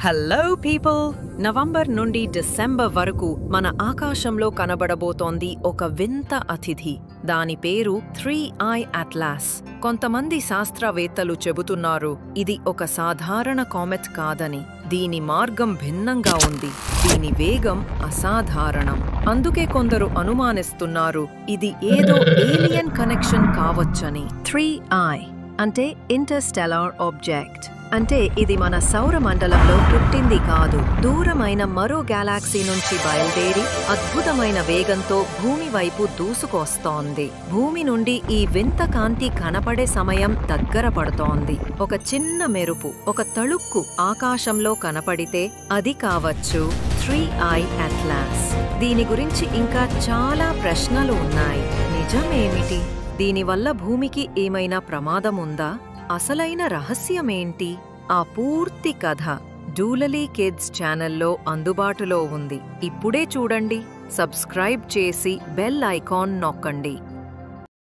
Hello people! November నుండి December వరకు మన ఆకాశంలో కనబడబోతోంది ఒక వింత అతిథి. దాని పేరు 3I అట్లాస్. కొంతమంది శాస్త్రవేత్తలు చెబుతున్నారు ఇది ఒక సాధారణ కామెట్ కాదని. దీని మార్గం భిన్నంగా ఉంది. దీని వేగం అసాధారణం. అందుకే కొందరు అనుమానిస్తున్నారు ఇది ఏదో ఏలియన్ కనెక్షన్ కావచ్చని. 3I అంటే ఇంటర్స్టెల్లార్ ఆబ్జెక్ట్. అంటే ఇది మన సౌరమండలంలో పుట్టింది కాదు. దూరమైన మరో గ్యాలాక్సీ నుంచి బయలుదేరి అద్భుతమైన వేగంతో భూమి వైపు దూసుకొస్తోంది. భూమి నుండి ఈ వింత కాంతి కనపడే సమయం దగ్గర పడుతోంది. ఒక చిన్న మెరుపు, ఒక తళుక్కు ఆకాశంలో కనపడితే అది కావచ్చు 3I అట్లాస్. దీని గురించి ఇంకా చాలా ప్రశ్నలు ఉన్నాయి. నిజమేమిటి? దీనివల్ల భూమికి ఏమైనా ప్రమాదం ఉందా? అసలైన రహస్యమేంటి? ఆ పూర్తి కథ డూలలీ కిడ్స్ ఛానల్లో అందుబాటులో ఉంది. ఇప్పుడే చూడండి. సబ్స్క్రైబ్ చేసి బెల్ ఐకాన్ నొక్కండి.